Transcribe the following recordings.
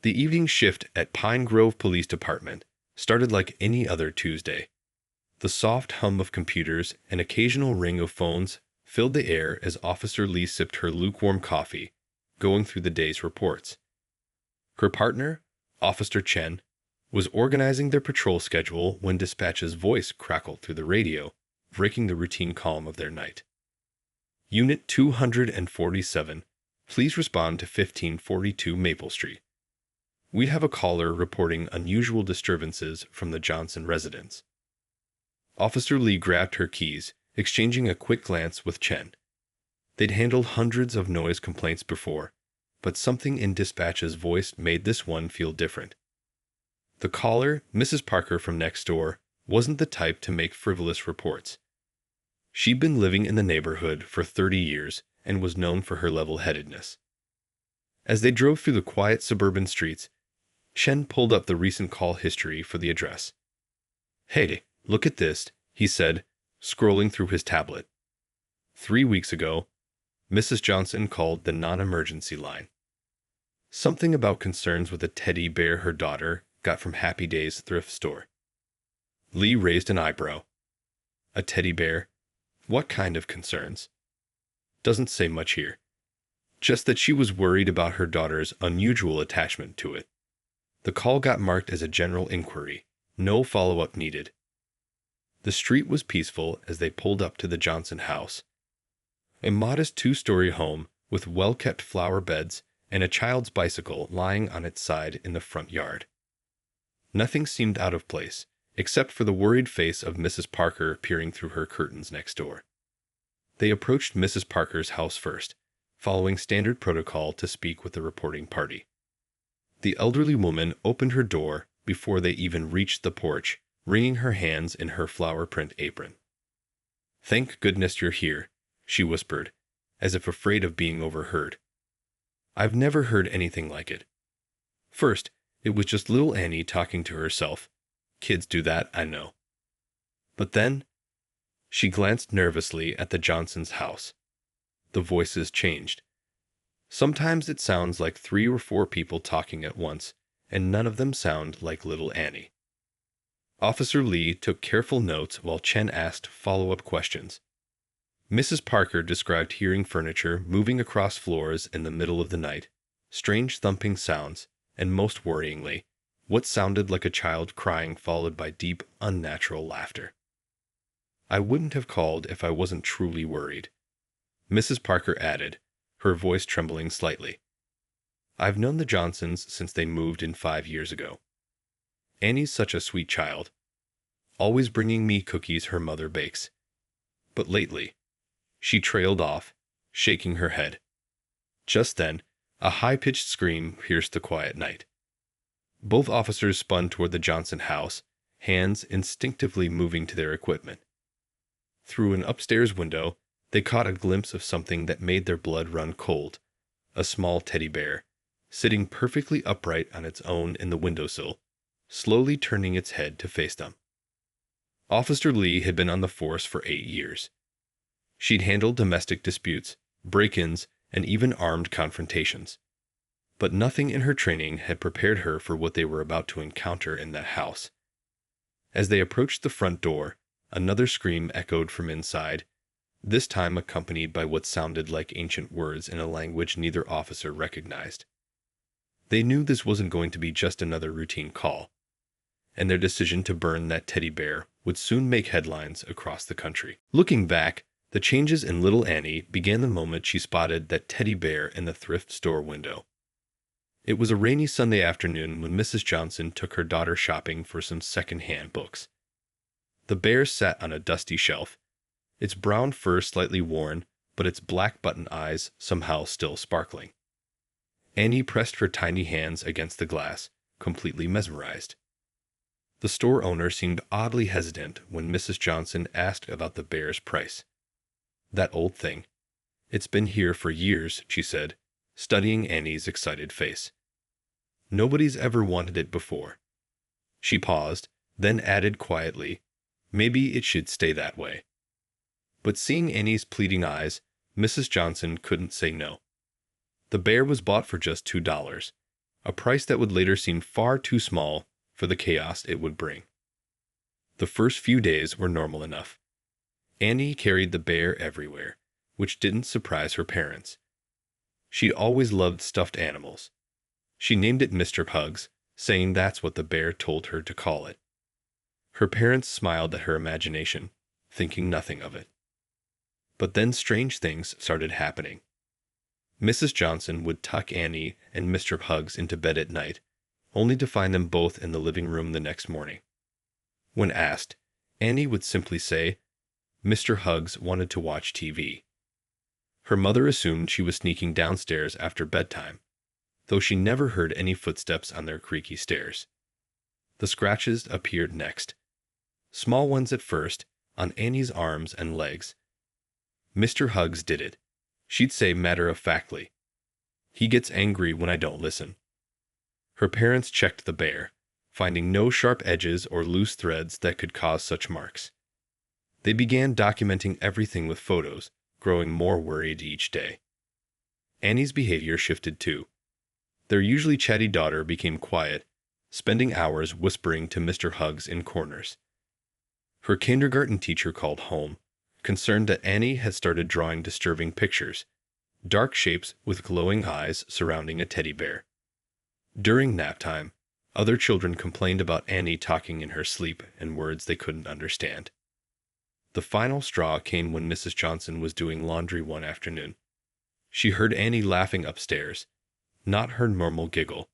The evening shift at Pine Grove Police Department started like any other Tuesday. The soft hum of computers and occasional ring of phones filled the air as Officer Lee sipped her lukewarm coffee, going through the day's reports. Her partner, Officer Chen, was organizing their patrol schedule when dispatch's voice crackled through the radio, breaking the routine calm of their night. Unit 247, please respond to 1542 Maple Street. We have a caller reporting unusual disturbances from the Johnson residence. Officer Lee grabbed her keys, exchanging a quick glance with Chen. They'd handled hundreds of noise complaints before, but something in dispatch's voice made this one feel different. The caller, Mrs. Parker from next door, wasn't the type to make frivolous reports. She'd been living in the neighborhood for 30 years and was known for her level-headedness. As they drove through the quiet suburban streets, Chen pulled up the recent call history for the address. "Hey, look at this," he said, scrolling through his tablet. 3 weeks ago, Mrs. Johnson called the non-emergency line. Something about concerns with a teddy bear her daughter got from Happy Days thrift store. Lee raised an eyebrow. A teddy bear? What kind of concerns? Doesn't say much here. Just that she was worried about her daughter's unusual attachment to it. The call got marked as a general inquiry. No follow-up needed. The street was peaceful as they pulled up to the Johnson house. A modest 2-story home with well-kept flower beds and a child's bicycle lying on its side in the front yard. Nothing seemed out of place, except for the worried face of Mrs. Parker peering through her curtains next door. They approached Mrs. Parker's house first, following standard protocol to speak with the reporting party. The elderly woman opened her door before they even reached the porch, wringing her hands in her flower-print apron. "Thank goodness you're here," she whispered, as if afraid of being overheard. "I've never heard anything like it. First, it was just little Annie talking to herself. Kids do that, I know. But then," she glanced nervously at the Johnsons' house. The voices changed. Sometimes it sounds like 3 or 4 people talking at once, and none of them sound like little Annie. Officer Lee took careful notes while Chen asked follow-up questions. Mrs. Parker described hearing furniture moving across floors in the middle of the night, strange thumping sounds, and most worryingly, what sounded like a child crying followed by deep, unnatural laughter. "I wouldn't have called if I wasn't truly worried," Mrs. Parker added, her voice trembling slightly. "I've known the Johnsons since they moved in 5 years ago. Annie's such a sweet child, always bringing me cookies her mother bakes. But lately," she trailed off, shaking her head. Just then, a high-pitched scream pierced the quiet night. Both officers spun toward the Johnson house, hands instinctively moving to their equipment. Through an upstairs window, they caught a glimpse of something that made their blood run cold, a small teddy bear, sitting perfectly upright on its own in the windowsill, slowly turning its head to face them. Officer Lee had been on the force for 8 years. She'd handled domestic disputes, break-ins, and even armed confrontations. But nothing in her training had prepared her for what they were about to encounter in that house. As they approached the front door, another scream echoed from inside, this time accompanied by what sounded like ancient words in a language neither officer recognized. They knew this wasn't going to be just another routine call, and their decision to burn that teddy bear would soon make headlines across the country. Looking back, the changes in little Annie began the moment she spotted that teddy bear in the thrift store window. It was a rainy Sunday afternoon when Mrs. Johnson took her daughter shopping for some second-hand books. The bear sat on a dusty shelf, its brown fur slightly worn, but its black button eyes somehow still sparkling. Annie pressed her tiny hands against the glass, completely mesmerized. The store owner seemed oddly hesitant when Mrs. Johnson asked about the bear's price. "That old thing. It's been here for years," she said, studying Annie's excited face. "Nobody's ever wanted it before." She paused, then added quietly, "Maybe it should stay that way." But seeing Annie's pleading eyes, Mrs. Johnson couldn't say no. The bear was bought for just $2, a price that would later seem far too small for the chaos it would bring. The first few days were normal enough. Annie carried the bear everywhere, which didn't surprise her parents. She'd always loved stuffed animals. She named it Mr. Hugs, saying that's what the bear told her to call it. Her parents smiled at her imagination, thinking nothing of it. But then strange things started happening. Mrs. Johnson would tuck Annie and Mr. Hugs into bed at night, only to find them both in the living room the next morning. When asked, Annie would simply say, "Mr. Hugs wanted to watch TV." Her mother assumed she was sneaking downstairs after bedtime, though she never heard any footsteps on their creaky stairs. The scratches appeared next. Small ones at first, on Annie's arms and legs. Mr. Hugs did it. She'd say matter-of-factly, "He gets angry when I don't listen." Her parents checked the bear, finding no sharp edges or loose threads that could cause such marks. They began documenting everything with photos, growing more worried each day. Annie's behavior shifted too. Their usually chatty daughter became quiet, spending hours whispering to Mr. Hugs in corners. Her kindergarten teacher called home, concerned that Annie had started drawing disturbing pictures, dark shapes with glowing eyes surrounding a teddy bear. During nap time, other children complained about Annie talking in her sleep in words they couldn't understand. The final straw came when Mrs. Johnson was doing laundry one afternoon. She heard Annie laughing upstairs, not her normal giggle,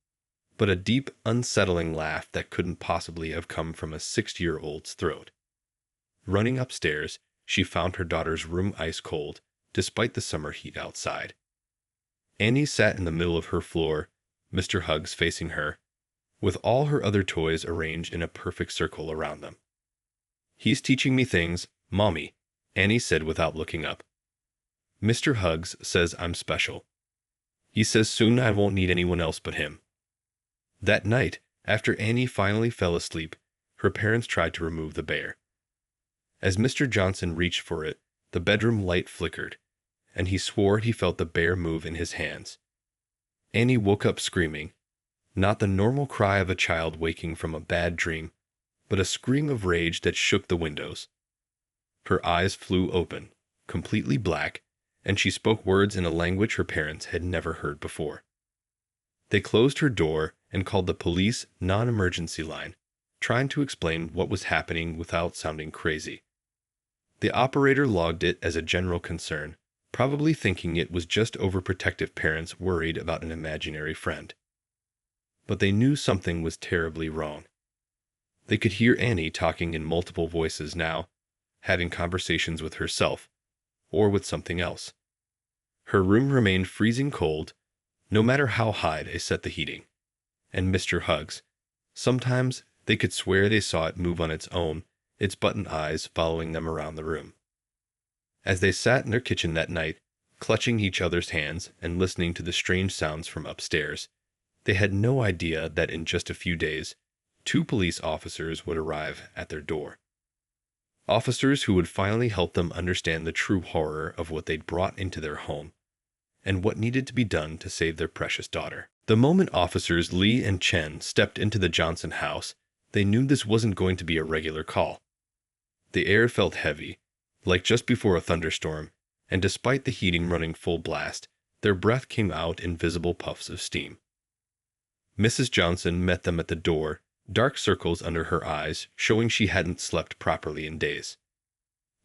but a deep, unsettling laugh that couldn't possibly have come from a 6-year-old's throat. Running upstairs, she found her daughter's room ice cold, despite the summer heat outside. Annie sat in the middle of her floor, Mr. Hugs facing her, with all her other toys arranged in a perfect circle around them. "He's teaching me things, Mommy," Annie said without looking up. "Mr. Hugs says I'm special. He says soon I won't need anyone else but him." That night, after Annie finally fell asleep, her parents tried to remove the bear. As Mr. Johnson reached for it, the bedroom light flickered, and he swore he felt the bear move in his hands. Annie woke up screaming, not the normal cry of a child waking from a bad dream, but a scream of rage that shook the windows. Her eyes flew open, completely black, and she spoke words in a language her parents had never heard before. They closed her door and called the police non-emergency line, trying to explain what was happening without sounding crazy. The operator logged it as a general concern, probably thinking it was just overprotective parents worried about an imaginary friend. But they knew something was terribly wrong. They could hear Annie talking in multiple voices now, having conversations with herself, or with something else. Her room remained freezing cold, no matter how high they set the heating. And Mr. Hugs, sometimes they could swear they saw it move on its own, its button eyes following them around the room. As they sat in their kitchen that night, clutching each other's hands and listening to the strange sounds from upstairs, they had no idea that in just a few days, 2 police officers would arrive at their door. Officers who would finally help them understand the true horror of what they'd brought into their home, and what needed to be done to save their precious daughter. The moment officers Lee and Chen stepped into the Johnson house, they knew this wasn't going to be a regular call. The air felt heavy, like just before a thunderstorm, and despite the heating running full blast, their breath came out in visible puffs of steam. Mrs. Johnson met them at the door, dark circles under her eyes showing she hadn't slept properly in days.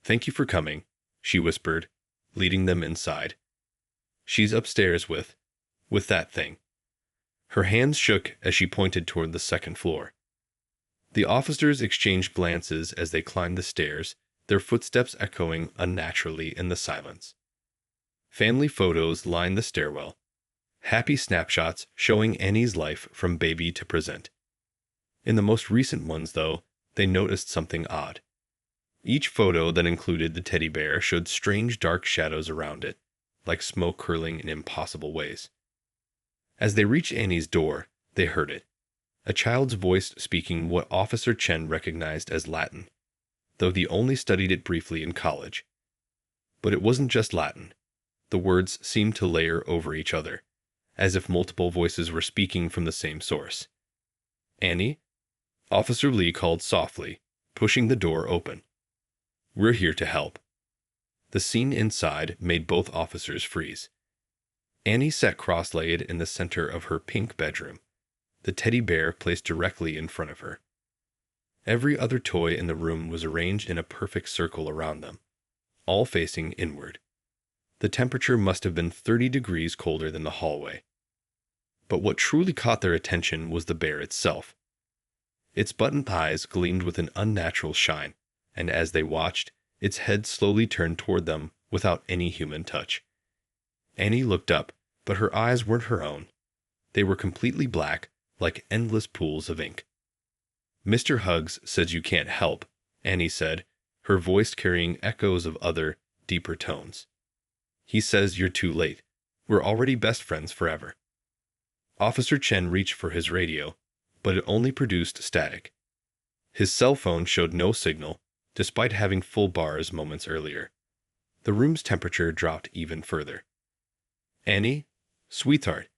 "Thank you for coming," she whispered, leading them inside. "She's upstairs with that thing." Her hands shook as she pointed toward the second floor. The officers exchanged glances as they climbed the stairs, their footsteps echoing unnaturally in the silence. Family photos lined the stairwell, happy snapshots showing Annie's life from baby to present. In the most recent ones, though, they noticed something odd. Each photo that included the teddy bear showed strange dark shadows around it, like smoke curling in impossible ways. As they reached Annie's door, they heard it. A child's voice speaking what Officer Chen recognized as Latin, though he only studied it briefly in college. But it wasn't just Latin. The words seemed to layer over each other, as if multiple voices were speaking from the same source. "Annie?" Officer Lee called softly, pushing the door open. "We're here to help." The scene inside made both officers freeze. Annie sat cross-legged in the center of her pink bedroom, the teddy bear placed directly in front of her. Every other toy in the room was arranged in a perfect circle around them, all facing inward. The temperature must have been 30 degrees colder than the hallway. But what truly caught their attention was the bear itself. Its buttoned eyes gleamed with an unnatural shine, and as they watched, its head slowly turned toward them without any human touch. Annie looked up, but her eyes weren't her own. They were completely black, like endless pools of ink. "Mr. Hugs says you can't help," Annie said, her voice carrying echoes of other, deeper tones. "He says you're too late. We're already best friends forever." Officer Chen reached for his radio, but it only produced static. His cell phone showed no signal, despite having full bars moments earlier. The room's temperature dropped even further. "Annie? Sweetheart."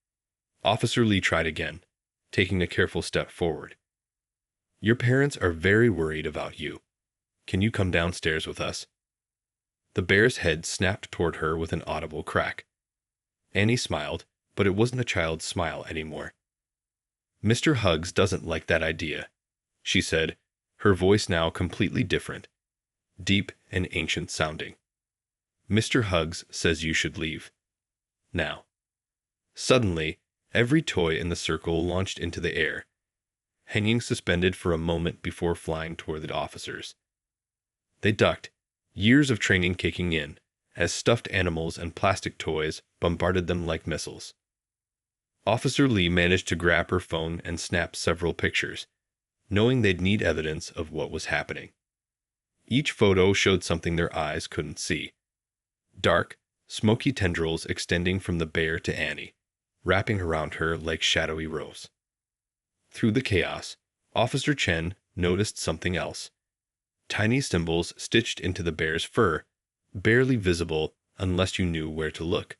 Officer Lee tried again, taking a careful step forward. "Your parents are very worried about you. Can you come downstairs with us?" The bear's head snapped toward her with an audible crack. Annie smiled, but it wasn't a child's smile anymore. "Mr. Hugs doesn't like that idea," she said, her voice now completely different, deep and ancient sounding. "Mr. Hugs says you should leave. Now." Suddenly, every toy in the circle launched into the air, hanging suspended for a moment before flying toward the officers. They ducked, years of training kicking in, as stuffed animals and plastic toys bombarded them like missiles. Officer Lee managed to grab her phone and snap several pictures, knowing they'd need evidence of what was happening. Each photo showed something their eyes couldn't see. Dark, smoky tendrils extending from the bear to Annie, wrapping around her like shadowy ropes. Through the chaos, Officer Chen noticed something else. Tiny symbols stitched into the bear's fur, barely visible unless you knew where to look.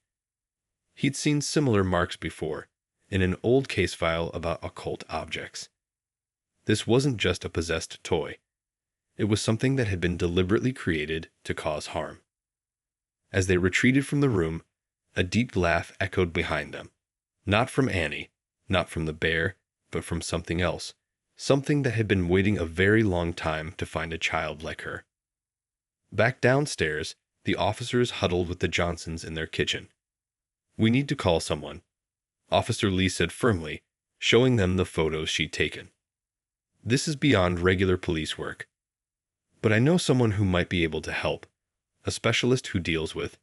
He'd seen similar marks before, in an old case file about occult objects. This wasn't just a possessed toy. It was something that had been deliberately created to cause harm. As they retreated from the room, a deep laugh echoed behind them. Not from Annie, not from the bear, but from something else. Something that had been waiting a very long time to find a child like her. Back downstairs, the officers huddled with the Johnsons in their kitchen. "We need to call someone," Officer Lee said firmly, showing them the photos she'd taken. "This is beyond regular police work. But I know someone who might be able to help, a specialist who deals with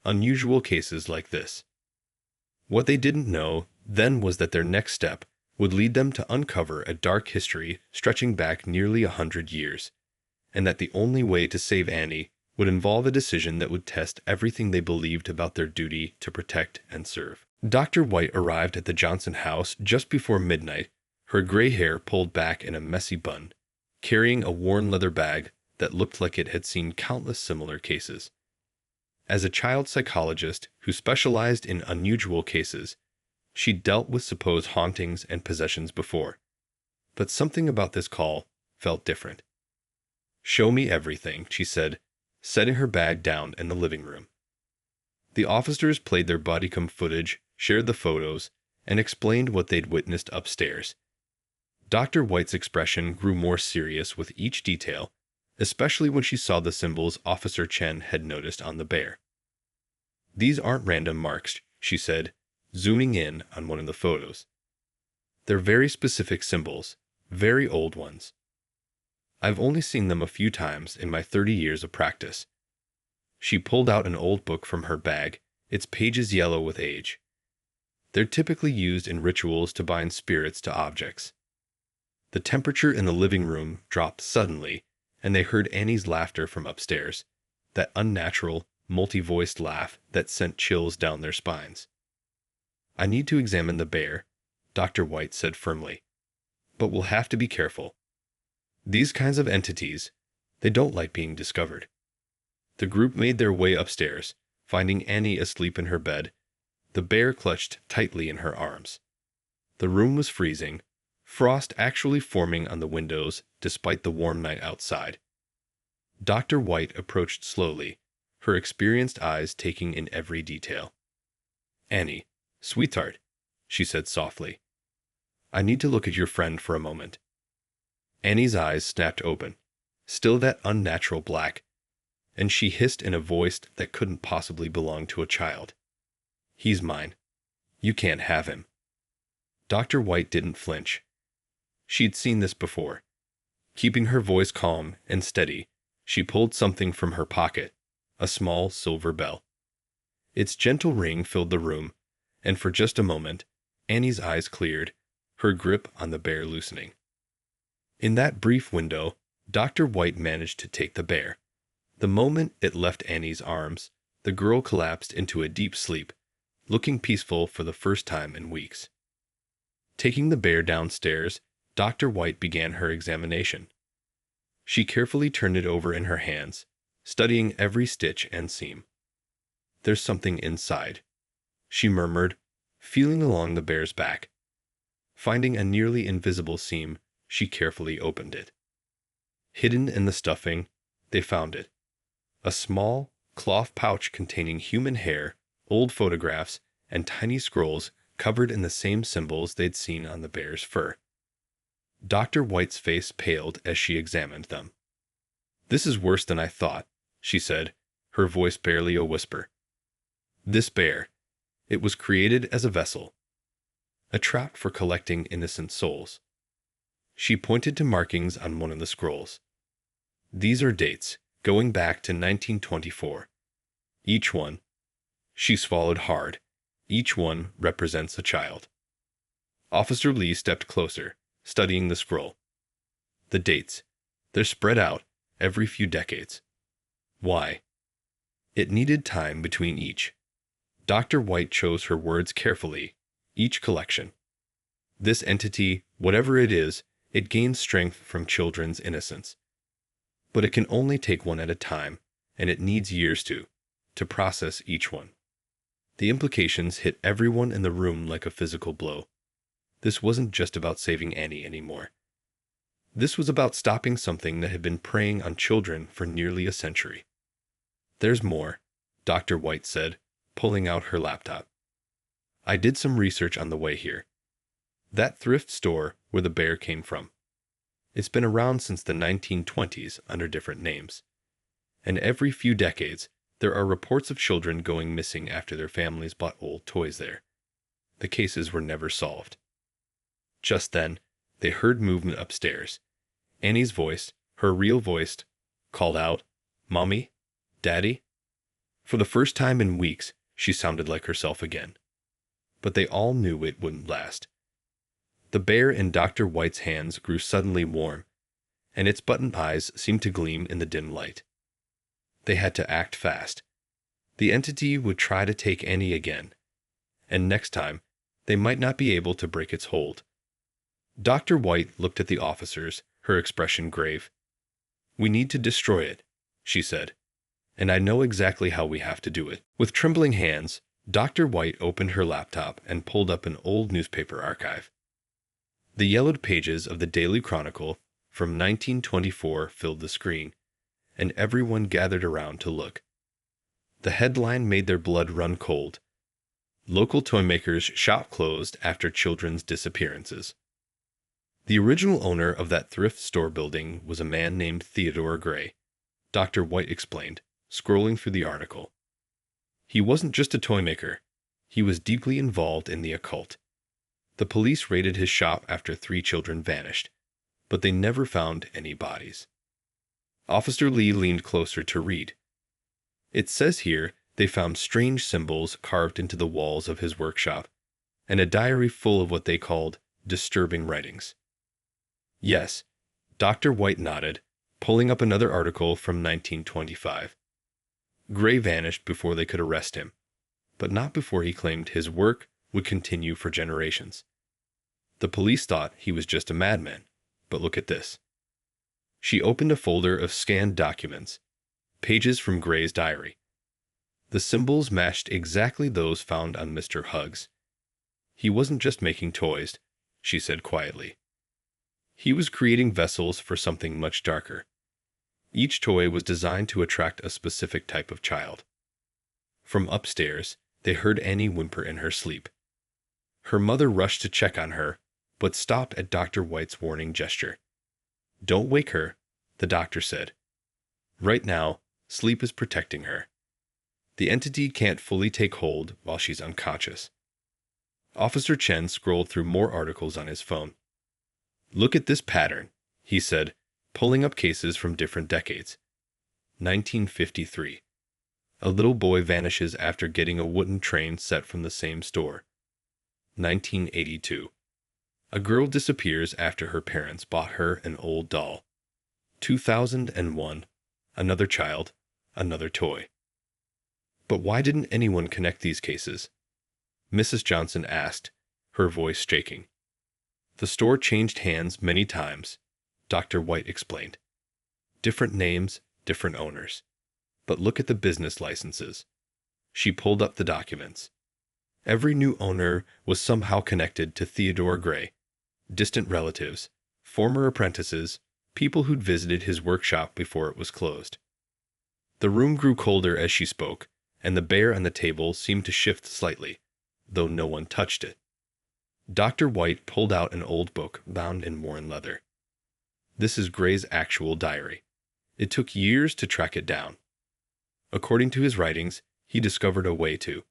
unusual cases like this." What they didn't know then was that their next step would lead them to uncover a dark history stretching back nearly 100 years, and that the only way to save Annie would involve a decision that would test everything they believed about their duty to protect and serve. Dr. White arrived at the Johnson house just before midnight, her gray hair pulled back in a messy bun, carrying a worn leather bag that looked like it had seen countless similar cases. As a child psychologist who specialized in unusual cases, she'd dealt with supposed hauntings and possessions before. But something about this call felt different. "Show me everything," she said, setting her bag down in the living room. The officers played their bodycam footage, shared the photos, and explained what they'd witnessed upstairs. Dr. White's expression grew more serious with each detail, especially when she saw the symbols Officer Chen had noticed on the bear. "These aren't random marks," she said, zooming in on one of the photos. "They're very specific symbols, very old ones. I've only seen them a few times in my 30 years of practice." She pulled out an old book from her bag, its pages yellow with age. "They're typically used in rituals to bind spirits to objects." The temperature in the living room dropped suddenly, and they heard Annie's laughter from upstairs, that unnatural, multi-voiced laugh that sent chills down their spines. "I need to examine the bear," Dr. White said firmly. "But we'll have to be careful. These kinds of entities, they don't like being discovered." The group made their way upstairs, finding Annie asleep in her bed, The bear clutched tightly in her arms. The room was freezing, frost actually forming on the windows despite the warm night outside. Dr. White approached slowly, her experienced eyes taking in every detail. "Annie, sweetheart," she said softly, "I need to look at your friend for a moment." Annie's eyes snapped open, still that unnatural black, and she hissed in a voice that couldn't possibly belong to a child. "He's mine. You can't have him." Dr. White didn't flinch. She'd seen this before. Keeping her voice calm and steady, she pulled something from her pocket, a small silver bell. Its gentle ring filled the room, and for just a moment, Annie's eyes cleared, her grip on the bear loosening. In that brief window, Dr. White managed to take the bear. The moment it left Annie's arms, the girl collapsed into a deep sleep, looking peaceful for the first time in weeks. Taking the bear downstairs, Dr. White began her examination. She carefully turned it over in her hands, studying every stitch and seam. "There's something inside," she murmured, feeling along the bear's back. Finding a nearly invisible seam, she carefully opened it. Hidden in the stuffing, they found it. A small, cloth pouch containing human hair, old photographs, and tiny scrolls covered in the same symbols they'd seen on the bear's fur. Dr. White's face paled as she examined them. "This is worse than I thought," she said, her voice barely a whisper. "This bear, it was created as a vessel, a trap for collecting innocent souls." She pointed to markings on one of the scrolls. "These are dates, going back to 1924. Each one," she swallowed hard, "each one represents a child." Officer Lee stepped closer, studying the scroll. "The dates, they're spread out every few decades. Why?" "It needed time between each." Dr. White chose her words carefully. "Each collection. This entity, whatever it is, it gains strength from children's innocence. But it can only take one at a time, and it needs years to process each one." The implications hit everyone in the room like a physical blow. This wasn't just about saving Annie anymore. This was about stopping something that had been preying on children for nearly a century. "There's more," Dr. White said, pulling out her laptop. "I did some research on the way here. That thrift store where the bear came from. It's been around since the 1920s under different names. And every few decades, there are reports of children going missing after their families bought old toys there. The cases were never solved." Just then, they heard movement upstairs. Annie's voice, her real voice, called out, "Mommy? Daddy?" For the first time in weeks, she sounded like herself again. But they all knew it wouldn't last. The bear in Dr. White's hands grew suddenly warm, and its button eyes seemed to gleam in the dim light. They had to act fast. The entity would try to take Annie again, and next time, they might not be able to break its hold. Dr. White looked at the officers, her expression grave. "We need to destroy it," she said, "and I know exactly how we have to do it." With trembling hands, Dr. White opened her laptop and pulled up an old newspaper archive. The yellowed pages of the Daily Chronicle from 1924 filled the screen, and everyone gathered around to look. The headline made their blood run cold. "Local toymakers shop closed after children's disappearances." The original owner of that thrift store building was a man named Theodore Gray, Dr. White explained, scrolling through the article. He wasn't just a toymaker. He was deeply involved in the occult. The police raided his shop after 3 children vanished, but they never found any bodies. Officer Lee leaned closer to read. "It says here they found strange symbols carved into the walls of his workshop, and a diary full of what they called disturbing writings." "Yes," Dr. White nodded, pulling up another article from 1925. "Gray vanished before they could arrest him, but not before he claimed his work would continue for generations. The police thought he was just a madman, but look at this." She opened a folder of scanned documents, pages from Gray's diary. The symbols matched exactly those found on Mr. Huggs. He wasn't just making toys, she said quietly. He was creating vessels for something much darker. Each toy was designed to attract a specific type of child. From upstairs, they heard Annie whimper in her sleep. Her mother rushed to check on her, but stopped at Dr. White's warning gesture. "Don't wake her," the doctor said. "Right now, sleep is protecting her. The entity can't fully take hold while she's unconscious." Officer Chen scrolled through more articles on his phone. "Look at this pattern," he said, pulling up cases from different decades. 1953. A little boy vanishes after getting a wooden train set from the same store. 1982. A girl disappears after her parents bought her an old doll. 2001. Another child, another toy. But why didn't anyone connect these cases? Mrs. Johnson asked, her voice shaking. The store changed hands many times, Dr. White explained. Different names, different owners. But look at the business licenses. She pulled up the documents. Every new owner was somehow connected to Theodore Gray. Distant relatives, former apprentices, people who'd visited his workshop before it was closed. The room grew colder as she spoke, and the bear on the table seemed to shift slightly, though no one touched it. Dr. White pulled out an old book bound in worn leather. This is Gray's actual diary. It took years to track it down. According to his writings, he discovered a way to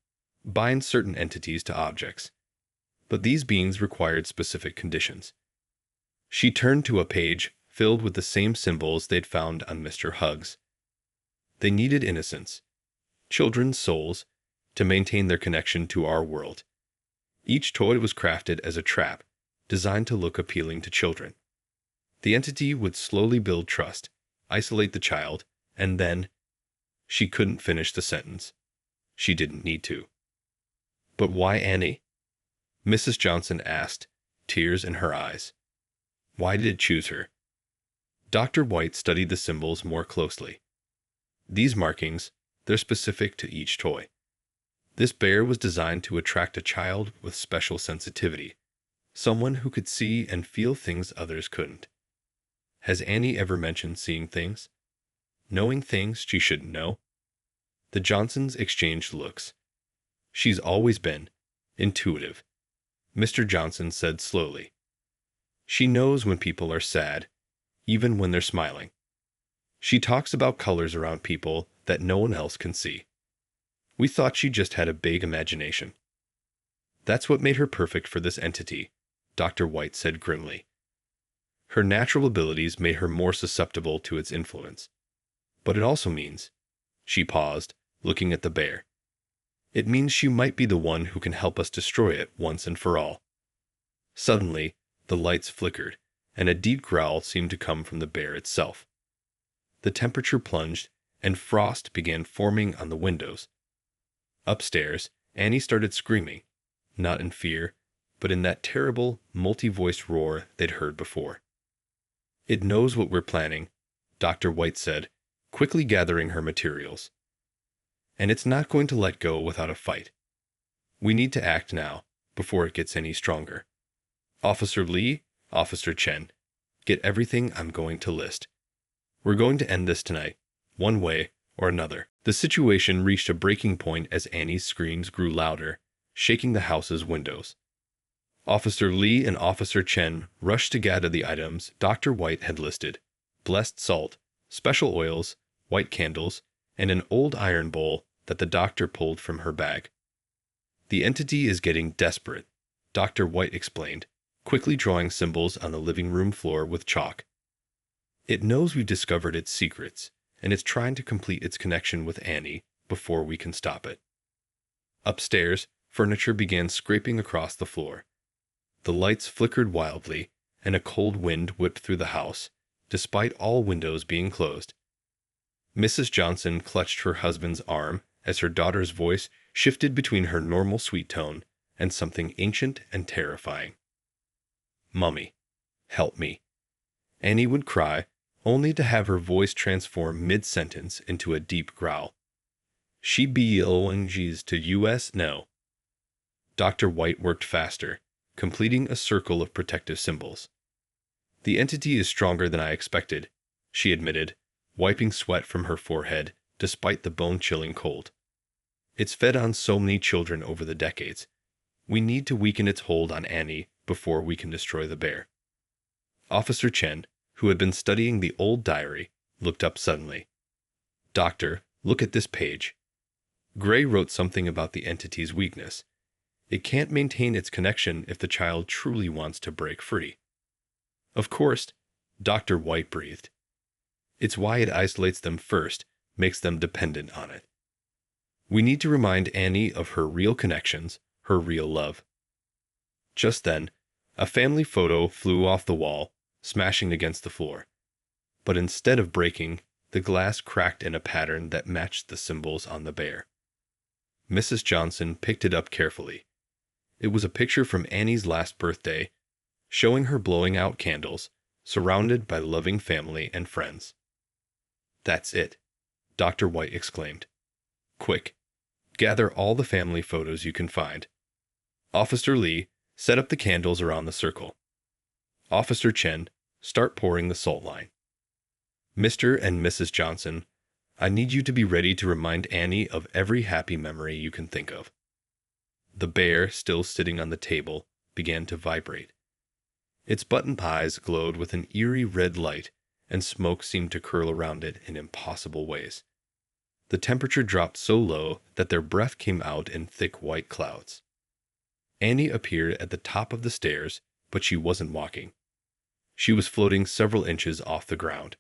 bind certain entities to objects. But these beings required specific conditions. She turned to a page filled with the same symbols they'd found on Mr. Huggs. They needed innocence, children's souls, to maintain their connection to our world. Each toy was crafted as a trap, designed to look appealing to children. The entity would slowly build trust, isolate the child, and then... She couldn't finish the sentence. She didn't need to. "But why Annie?" Mrs. Johnson asked, tears in her eyes. "Why did it choose her?" Dr. White studied the symbols more closely. These markings, they're specific to each toy. This bear was designed to attract a child with special sensitivity, someone who could see and feel things others couldn't. Has Annie ever mentioned seeing things? Knowing things she shouldn't know? The Johnsons exchanged looks. "She's always been intuitive," Mr. Johnson said slowly. "She knows when people are sad, even when they're smiling. She talks about colors around people that no one else can see. We thought she just had a big imagination." "That's what made her perfect for this entity," Dr. White said grimly. "Her natural abilities made her more susceptible to its influence. But it also means..." She paused, looking at the bear. "It means she might be the one who can help us destroy it once and for all." Suddenly, the lights flickered, and a deep growl seemed to come from the bear itself. The temperature plunged, and frost began forming on the windows. Upstairs, Annie started screaming, not in fear, but in that terrible, multi-voiced roar they'd heard before. "It knows what we're planning," Dr. White said, quickly gathering her materials. "And it's not going to let go without a fight. We need to act now, before it gets any stronger. Officer Lee, Officer Chen, get everything I'm going to list. We're going to end this tonight, one way or another." The situation reached a breaking point as Annie's screams grew louder, shaking the house's windows. Officer Lee and Officer Chen rushed to gather the items Dr. White had listed: blessed salt, special oils, white candles, and an old iron bowl that the doctor pulled from her bag. "The entity is getting desperate," Dr. White explained, quickly drawing symbols on the living room floor with chalk. "It knows we've discovered its secrets, and it's trying to complete its connection with Annie before we can stop it." Upstairs, furniture began scraping across the floor. The lights flickered wildly, and a cold wind whipped through the house, despite all windows being closed. Mrs. Johnson clutched her husband's arm as her daughter's voice shifted between her normal sweet tone and something ancient and terrifying. "Mummy, help me." Annie would cry, only to have her voice transform mid-sentence into a deep growl. She belongs to US now. Dr. White worked faster, completing a circle of protective symbols. The entity is stronger than I expected, she admitted, wiping sweat from her forehead despite the bone-chilling cold. It's fed on so many children over the decades. We need to weaken its hold on Annie before we can destroy the bear. Officer Chen, who had been studying the old diary, looked up suddenly. Doctor, look at this page. Gray wrote something about the entity's weakness. It can't maintain its connection if the child truly wants to break free. Of course, Dr. White breathed. It's why it isolates them first, makes them dependent on it. We need to remind Annie of her real connections, her real love. Just then, a family photo flew off the wall, smashing against the floor. But instead of breaking, the glass cracked in a pattern that matched the symbols on the bear. Mrs. Johnson picked it up carefully. It was a picture from Annie's last birthday, showing her blowing out candles, surrounded by loving family and friends. That's it, Dr. White exclaimed. Quick, gather all the family photos you can find. Officer Lee, set up the candles around the circle. Officer Chen, start pouring the salt line. Mr. and Mrs. Johnson, I need you to be ready to remind Annie of every happy memory you can think of. The bear, still sitting on the table, began to vibrate. Its button eyes glowed with an eerie red light, and smoke seemed to curl around it in impossible ways. The temperature dropped so low that their breath came out in thick white clouds. Annie appeared at the top of the stairs, but she wasn't walking. She was floating several inches off the ground.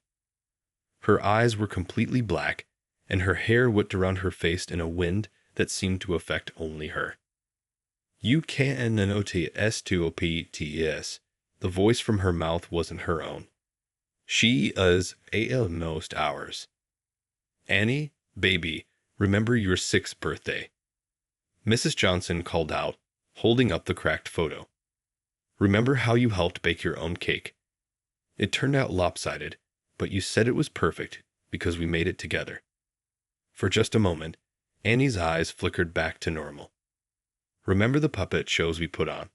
Her eyes were completely black, and her hair whipped around her face in a wind that seemed to affect only her. You can't notice the voice from her mouth wasn't her own. She is almost ours. Annie, baby, remember your 6th birthday. Mrs. Johnson called out, holding up the cracked photo. Remember how you helped bake your own cake? It turned out lopsided, but you said it was perfect because we made it together. For just a moment, Annie's eyes flickered back to normal. Remember the puppet shows we put on?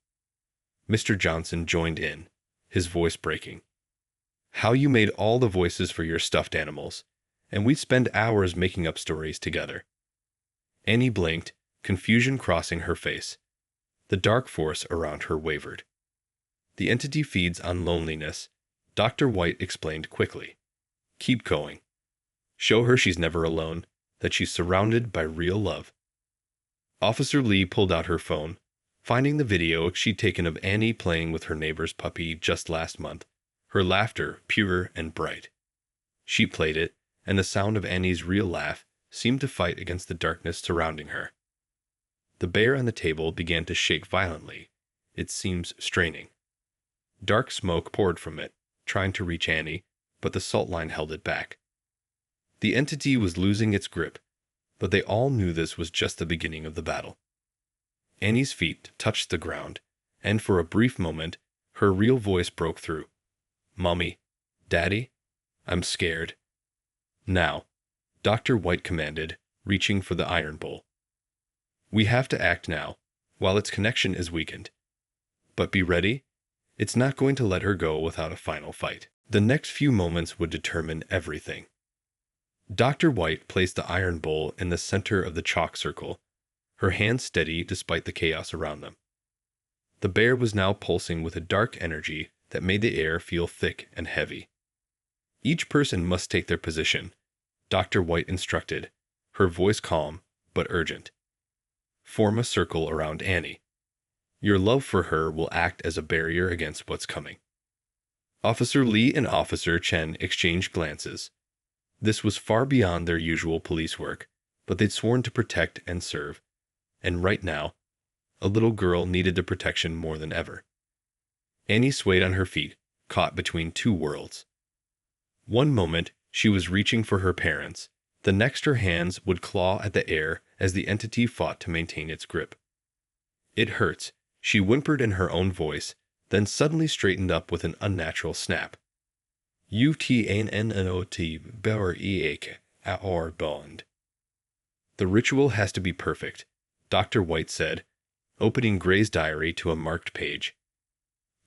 Mr. Johnson joined in, his voice breaking. How you made all the voices for your stuffed animals, and we'd spend hours making up stories together. Annie blinked, confusion crossing her face. The dark force around her wavered. The entity feeds on loneliness, Dr. White explained quickly. Keep going. Show her she's never alone, that she's surrounded by real love. Officer Lee pulled out her phone, finding the video she'd taken of Annie playing with her neighbor's puppy just last month, her laughter pure and bright. She played it, and the sound of Annie's real laugh seemed to fight against the darkness surrounding her. The bear on the table began to shake violently. It seemed straining. Dark smoke poured from it, trying to reach Annie, but the salt line held it back. The entity was losing its grip, but they all knew this was just the beginning of the battle. Annie's feet touched the ground, and for a brief moment, her real voice broke through. Mommy, Daddy, I'm scared. Now, Dr. White commanded, reaching for the iron bowl. We have to act now, while its connection is weakened. But be ready, it's not going to let her go without a final fight. The next few moments would determine everything. Dr. White placed the iron bowl in the center of the chalk circle, her hands steady despite the chaos around them. The bear was now pulsing with a dark energy that made the air feel thick and heavy. Each person must take their position, Dr. White instructed, her voice calm but urgent. Form a circle around Annie. Your love for her will act as a barrier against what's coming. Officer Lee and Officer Chen exchanged glances. This was far beyond their usual police work, but they'd sworn to protect and serve. And right now, a little girl needed the protection more than ever. Annie swayed on her feet, caught between two worlds. One moment, she was reaching for her parents. The next, her hands would claw at the air as the entity fought to maintain its grip. It hurts, she whimpered in her own voice, then suddenly straightened up with an unnatural snap. Utannot bond. The ritual has to be perfect, Dr. White said, opening Gray's diary to a marked page.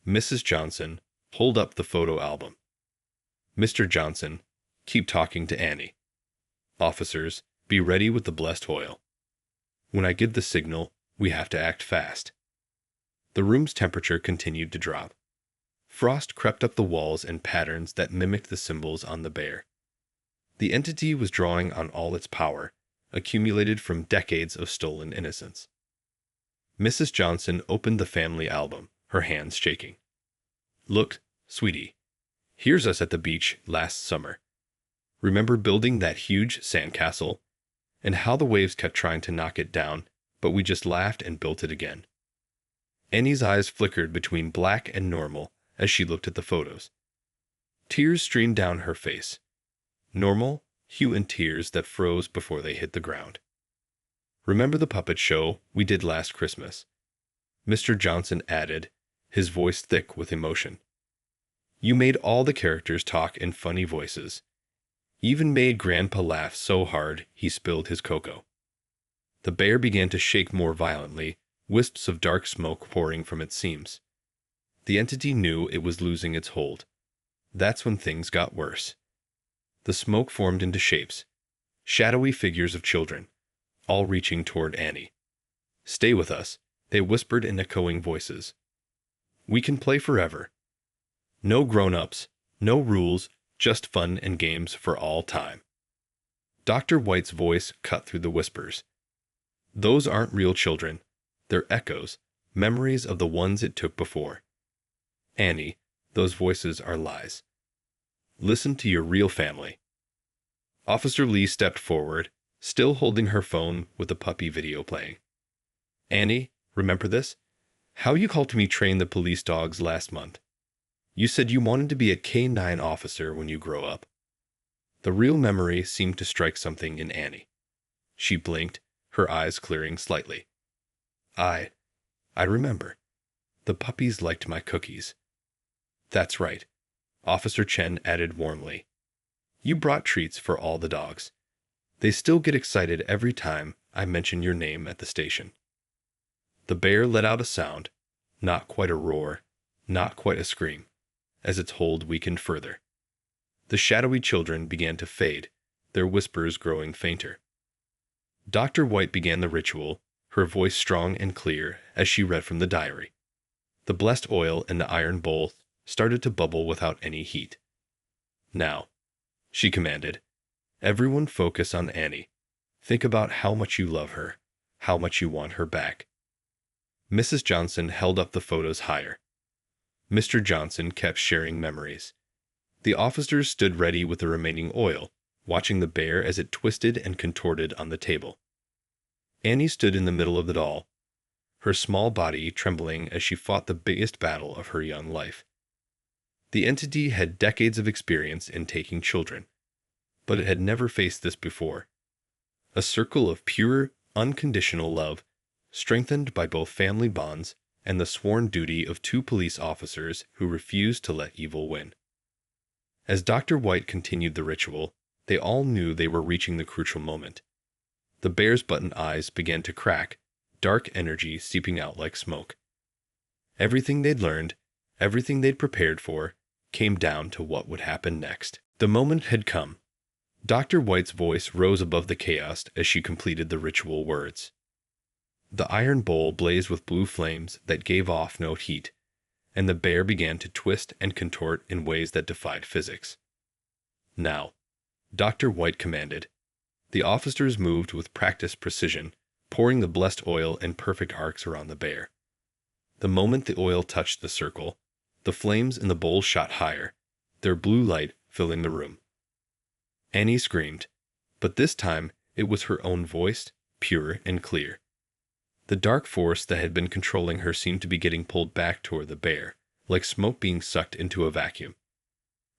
Mrs. Johnson, hold up the photo album. Mr. Johnson, keep talking to Annie. Officers, be ready with the blessed oil. When I give the signal, we have to act fast. The room's temperature continued to drop. Frost crept up the walls in patterns that mimicked the symbols on the bear. The entity was drawing on all its power, accumulated from decades of stolen innocence. Mrs. Johnson opened the family album, her hands shaking. Look, sweetie, here's us at the beach last summer. Remember building that huge sandcastle? And how the waves kept trying to knock it down, but we just laughed and built it again. Annie's eyes flickered between black and normal as she looked at the photos. Tears streamed down her face. Normal, hue and tears that froze before they hit the ground. Remember the puppet show we did last Christmas? Mr. Johnson added, his voice thick with emotion. You made all the characters talk in funny voices. Even made Grandpa laugh so hard he spilled his cocoa. The bear began to shake more violently, wisps of dark smoke pouring from its seams. The entity knew it was losing its hold. That's when things got worse. The smoke formed into shapes, shadowy figures of children, all reaching toward Annie. Stay with us, they whispered in echoing voices. We can play forever. No grown-ups, no rules, just fun and games for all time. Dr. White's voice cut through the whispers. Those aren't real children. They're echoes, memories of the ones it took before. Annie, those voices are lies. Listen to your real family. Officer Lee stepped forward, still holding her phone with the puppy video playing. Annie, remember this? How you called to me train the police dogs last month. You said you wanted to be a K-9 officer when you grow up. The real memory seemed to strike something in Annie. She blinked, her eyes clearing slightly. I remember. The puppies liked my cookies. That's right, Officer Chen added warmly. You brought treats for all the dogs. They still get excited every time I mention your name at the station. The bear let out a sound, not quite a roar, not quite a scream, as its hold weakened further. The shadowy children began to fade, their whispers growing fainter. Dr. White began the ritual, her voice strong and clear as she read from the diary. The blessed oil in the iron bowl started to bubble without any heat. Now, she commanded, everyone focus on Annie. Think about how much you love her, how much you want her back. Mrs. Johnson held up the photos higher. Mr. Johnson kept sharing memories. The officers stood ready with the remaining oil, watching the bear as it twisted and contorted on the table. Annie stood in the middle of it all, her small body trembling as she fought the biggest battle of her young life. The entity had decades of experience in taking children, but it had never faced this before. A circle of pure, unconditional love, strengthened by both family bonds and the sworn duty of two police officers who refused to let evil win. As Dr. White continued the ritual, they all knew they were reaching the crucial moment. The bear's button eyes began to crack, dark energy seeping out like smoke. Everything they'd learned, everything they'd prepared for, came down to what would happen next. The moment had come. Dr. White's voice rose above the chaos as she completed the ritual words. The iron bowl blazed with blue flames that gave off no heat, and the bear began to twist and contort in ways that defied physics. Now, Dr. White commanded. The officers moved with practiced precision, pouring the blessed oil in perfect arcs around the bear. The moment the oil touched the circle, the flames in the bowl shot higher, their blue light filling the room. Annie screamed, but this time it was her own voice, pure and clear. The dark force that had been controlling her seemed to be getting pulled back toward the bear, like smoke being sucked into a vacuum.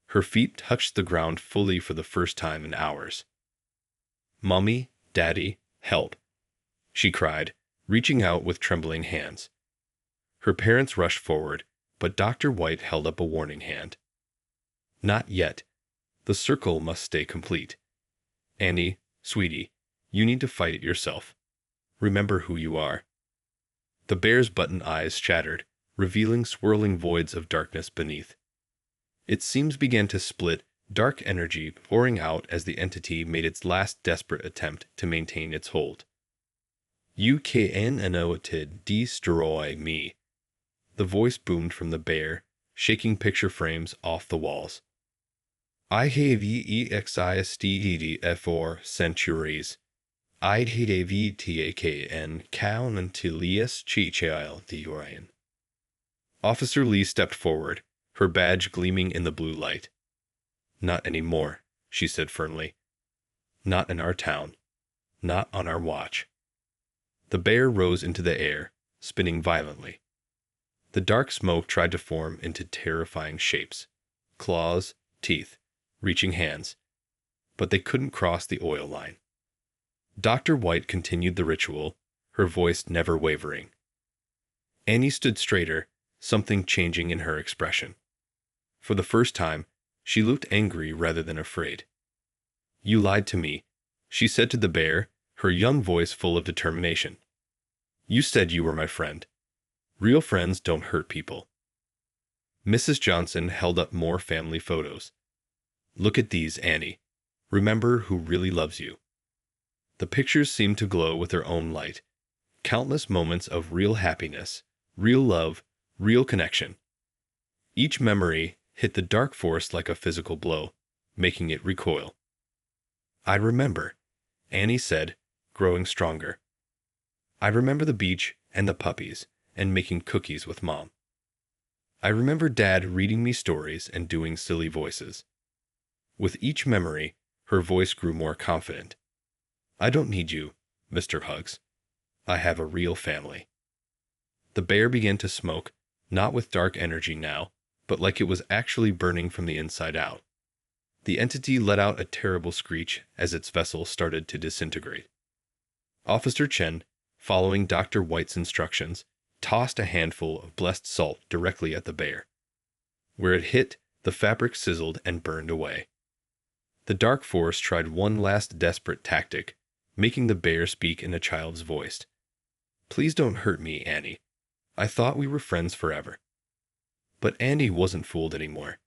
Her feet touched the ground fully for the first time in hours. "Mommy, Daddy, help," she cried, reaching out with trembling hands. Her parents rushed forward, but Dr. White held up a warning hand. "Not yet. The circle must stay complete. Annie, sweetie, You need to fight it yourself. Remember who you are. The bear's button eyes shattered, revealing swirling voids of darkness beneath. Its seams began to split, dark energy pouring out as the entity made its last desperate attempt to maintain its hold. You cannot destroy me. The voice boomed from the bear, shaking picture frames off the walls. I have existed for centuries. I'd have taken countless child the Orion. Officer Lee stepped forward, her badge gleaming in the blue light. Not anymore, she said firmly. Not in our town. Not on our watch. The bear rose into the air, spinning violently. The dark smoke tried to form into terrifying shapes. Claws, teeth, reaching hands. But they couldn't cross the oil line. Dr. White continued the ritual, her voice never wavering. Annie stood straighter, something changing in her expression. For the first time, she looked angry rather than afraid. You lied to me, she said to the bear, her young voice full of determination. You said you were my friend. Real friends don't hurt people. Mrs. Johnson held up more family photos. Look at these, Annie. Remember who really loves you. The pictures seemed to glow with their own light. Countless moments of real happiness, real love, real connection. Each memory hit the dark force like a physical blow, making it recoil. I remember, Annie said, growing stronger. I remember the beach and the puppies and making cookies with Mom. I remember Dad reading me stories and doing silly voices. With each memory, her voice grew more confident. I don't need you, Mr. Hugs. I have a real family. The bear began to smoke, not with dark energy now, but like it was actually burning from the inside out. The entity let out a terrible screech as its vessel started to disintegrate. Officer Chen, following Dr. White's instructions, tossed a handful of blessed salt directly at the bear. Where it hit, the fabric sizzled and burned away. The dark force tried one last desperate tactic, making the bear speak in a child's voice. Please don't hurt me, Annie. I thought we were friends forever. But Annie wasn't fooled anymore.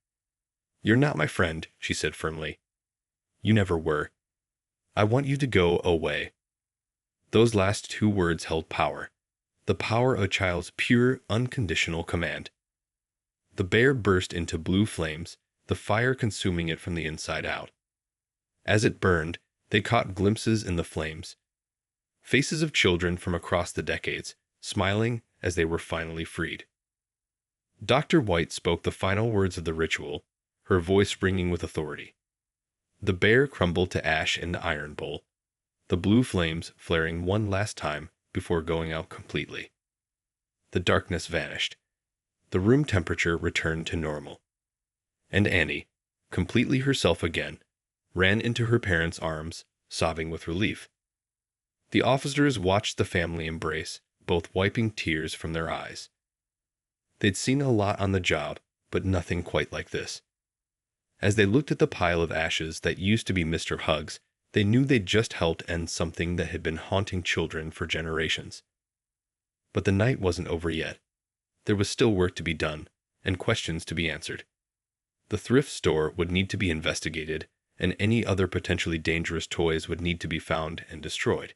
You're not my friend, she said firmly. You never were. I want you to go away. Those last two words held power. The power of a child's pure, unconditional command. The bear burst into blue flames, the fire consuming it from the inside out. As it burned, they caught glimpses in the flames. Faces of children from across the decades, smiling as they were finally freed. Dr. White spoke the final words of the ritual, her voice ringing with authority. The bear crumbled to ash in the iron bowl, the blue flames flaring one last time before going out completely. The darkness vanished. The room temperature returned to normal. And Annie, completely herself again, ran into her parents' arms, sobbing with relief. The officers watched the family embrace, both wiping tears from their eyes. They'd seen a lot on the job, but nothing quite like this. As they looked at the pile of ashes that used to be Mr. Hugs, they knew they'd just helped end something that had been haunting children for generations. But the night wasn't over yet. There was still work to be done, and questions to be answered. The thrift store would need to be investigated, and any other potentially dangerous toys would need to be found and destroyed.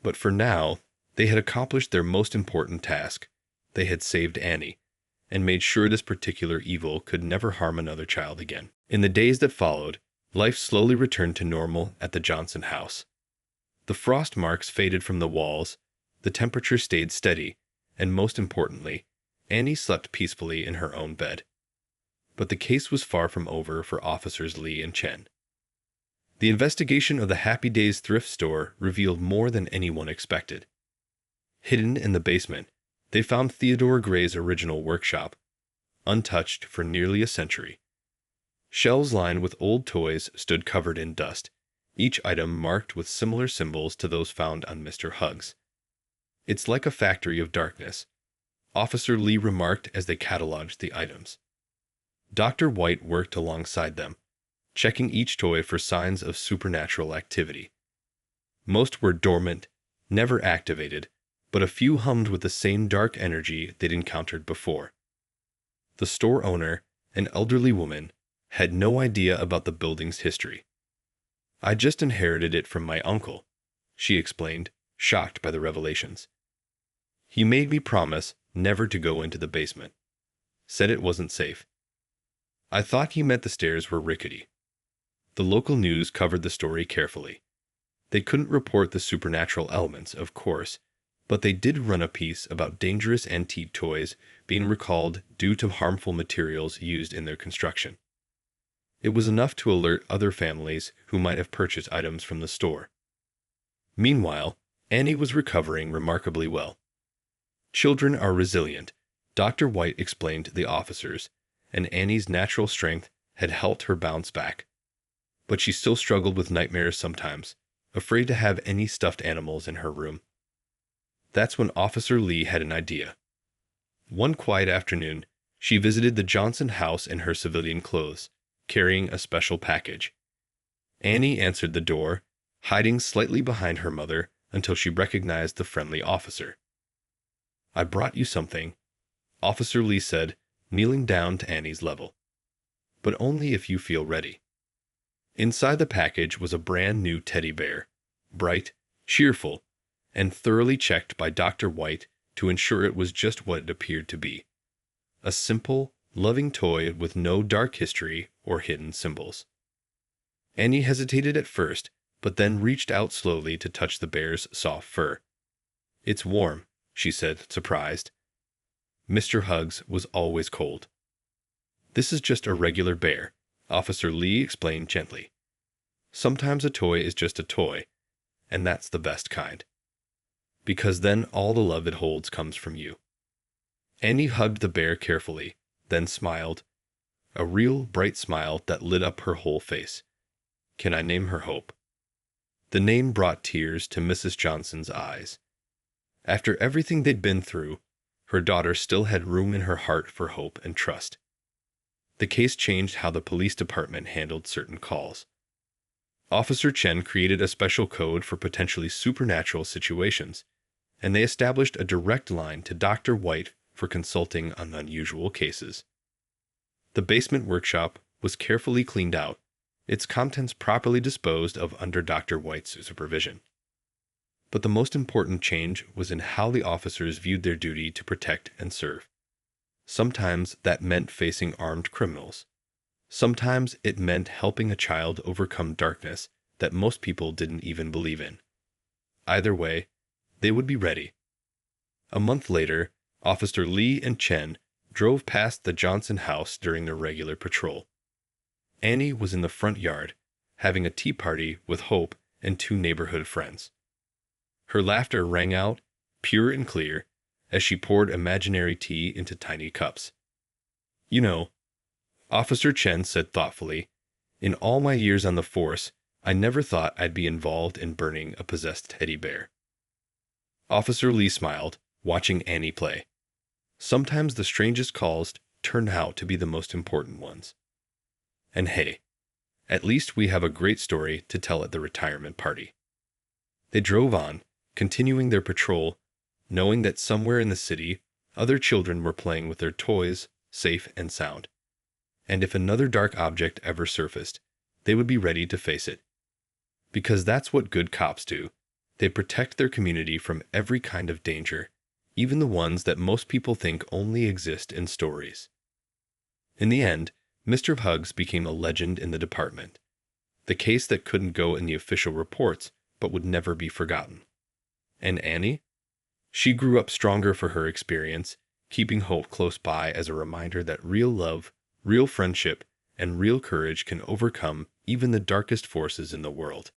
But for now, they had accomplished their most important task. They had saved Annie, and made sure this particular evil could never harm another child again. In the days that followed, life slowly returned to normal at the Johnson house. The frost marks faded from the walls, the temperature stayed steady, and most importantly, Annie slept peacefully in her own bed. But the case was far from over for Officers Lee and Chen. The investigation of the Happy Days thrift store revealed more than anyone expected. Hidden in the basement, they found Theodore Gray's original workshop, untouched for nearly a century. Shelves lined with old toys stood covered in dust, each item marked with similar symbols to those found on Mr. Hugs. It's like a factory of darkness, Officer Lee remarked as they cataloged the items. Dr. White worked alongside them, checking each toy for signs of supernatural activity. Most were dormant, never activated, but a few hummed with the same dark energy they'd encountered before. The store owner, an elderly woman, had no idea about the building's history. "I just inherited it from my uncle," she explained, shocked by the revelations. "He made me promise never to go into the basement. Said it wasn't safe." I thought he meant the stairs were rickety. The local news covered the story carefully. They couldn't report the supernatural elements, of course, but they did run a piece about dangerous antique toys being recalled due to harmful materials used in their construction. It was enough to alert other families who might have purchased items from the store. Meanwhile, Annie was recovering remarkably well. "Children are resilient," Dr. White explained to the officers, and Annie's natural strength had helped her bounce back. But she still struggled with nightmares sometimes, afraid to have any stuffed animals in her room. That's when Officer Lee had an idea. One quiet afternoon, she visited the Johnson house in her civilian clothes, carrying a special package. Annie answered the door, hiding slightly behind her mother until she recognized the friendly officer. "I brought you something," Officer Lee said, kneeling down to Annie's level. "But only if you feel ready." Inside the package was a brand new teddy bear, bright, cheerful, and thoroughly checked by Dr. White to ensure it was just what it appeared to be. A simple, loving toy with no dark history or hidden symbols. Annie hesitated at first, but then reached out slowly to touch the bear's soft fur. "It's warm," she said, surprised. Mr. Hugs was always cold. "This is just a regular bear," Officer Lee explained gently. "Sometimes a toy is just a toy, and that's the best kind. Because then all the love it holds comes from you." Annie hugged the bear carefully, then smiled, a real bright smile that lit up her whole face. "Can I name her Hope?" The name brought tears to Mrs. Johnson's eyes. After everything they'd been through, her daughter still had room in her heart for hope and trust. The case changed how the police department handled certain calls. Officer Chen created a special code for potentially supernatural situations, and they established a direct line to Dr. White for consulting on unusual cases. The basement workshop was carefully cleaned out, its contents properly disposed of under Dr. White's supervision. But the most important change was in how the officers viewed their duty to protect and serve. Sometimes that meant facing armed criminals. Sometimes it meant helping a child overcome darkness that most people didn't even believe in. Either way, they would be ready. A month later, Officer Lee and Chen drove past the Johnson house during their regular patrol. Annie was in the front yard, having a tea party with Hope and two neighborhood friends. Her laughter rang out, pure and clear, as she poured imaginary tea into tiny cups. "You know," Officer Chen said thoughtfully, "in all my years on the force, I never thought I'd be involved in burning a possessed teddy bear." Officer Lee smiled, watching Annie play. Sometimes the strangest calls turn out to be the most important ones. And hey, at least we have a great story to tell at the retirement party. They drove on, continuing their patrol, knowing that somewhere in the city, other children were playing with their toys, safe and sound. And if another dark object ever surfaced, they would be ready to face it. Because that's what good cops do. They protect their community from every kind of danger, even the ones that most people think only exist in stories. In the end, Mr. Hugs became a legend in the department. The case that couldn't go in the official reports, but would never be forgotten. And Annie? She grew up stronger for her experience, keeping Hope close by as a reminder that real love, real friendship, and real courage can overcome even the darkest forces in the world.